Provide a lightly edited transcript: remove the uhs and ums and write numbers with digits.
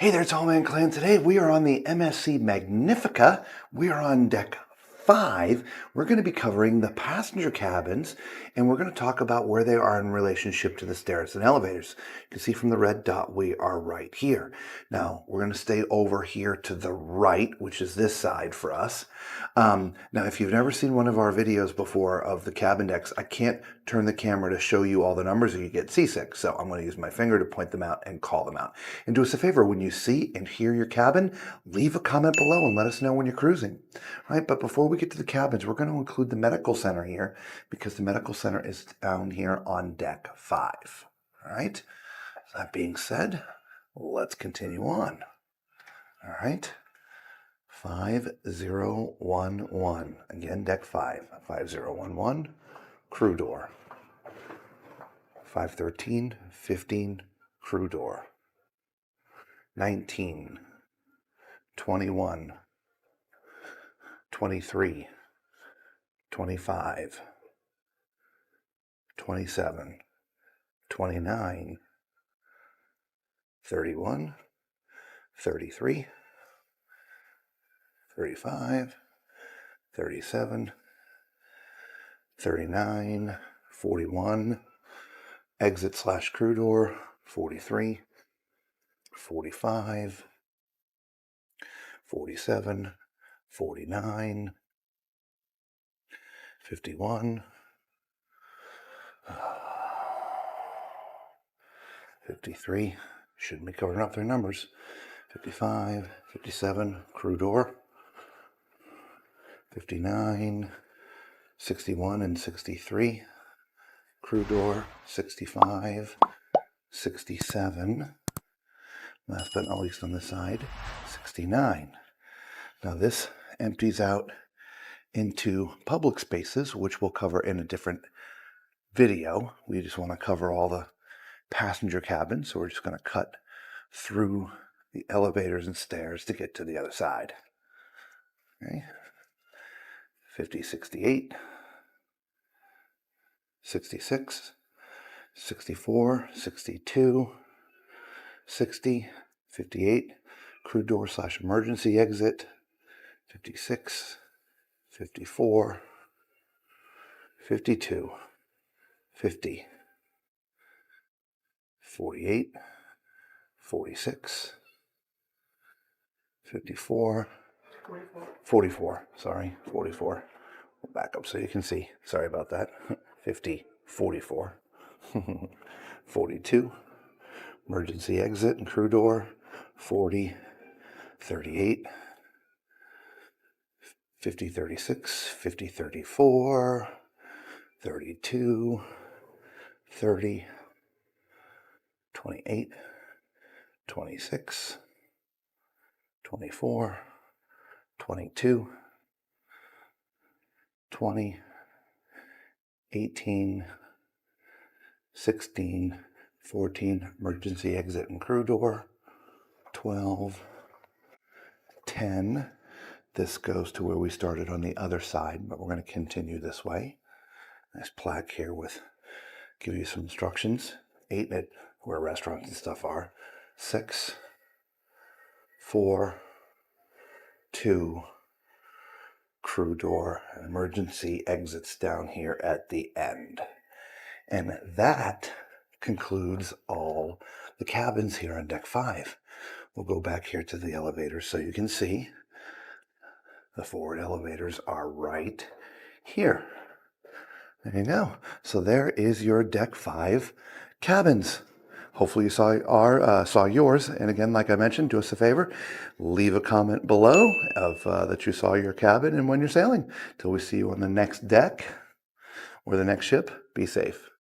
Hey there, Tallman Clan. Today we are on the MSC Magnifica. We are on deck 5. We're going to be covering the passenger cabins, and we're going to talk about where they are in relationship to the stairs and elevators. You can see from the red dot we are right here. Now we're going to stay over here to the right, which is this side for us. Now if you've never seen one of our videos before of the cabin decks, I can't turn the camera to show you all the numbers or you get seasick. So I'm going to use my finger to point them out and call them out. And do us a favor, when you see and hear your cabin, leave a comment below and let us know when you're cruising. Right? But before we get to the cabins, we're going to include the medical center here because the medical center is down here on deck 5. All right? That being said, let's continue on. All right? 5011. Again, deck 5. 5011. Crew door. 513, 15, crew door. 19, 21, 23, 25, 27, 29, 31, 33, 35, 37, 39, 41, exit / crew door, 43, 45, 47, 49, 51, 53, shouldn't be covering up their numbers, 55, 57, crew door, 59, 61 and 63, crew door, 65, 67, last but not least on the side, 69. Now this empties out into public spaces, which we'll cover in a different video. We just want to cover all the passenger cabins, so we're just going to cut through the elevators and stairs to get to the other side. Okay. 50, 68, 66, 64, 62, 60, 58, crew door / emergency exit, 56, 54, 52, 50, 48, 46, 54, 44, sorry, 44. We'll back up so you can see. Sorry about that. 50, 44, 42, emergency exit and crew door, 40, 38, 50, 36, 50, 34, 32, 30, 28, 26, 24, 22, 20, 18, 16, 14, emergency exit and crew door, 12, 10. This goes to where we started on the other side, but we're going to continue this way. Nice plaque here with, give you some instructions. 8, where restaurants and stuff are. 6, 4, 2, crew door, emergency exits down here at the end. And that concludes all the cabins here on deck 5. We'll go back here to the elevators so you can see the forward elevators are right here. There you go. So there is your deck 5 cabins. Hopefully you saw yours. And again, like I mentioned, do us a favor, leave a comment below of that you saw your cabin and when you're sailing. Till we see you on the next deck or the next ship, be safe.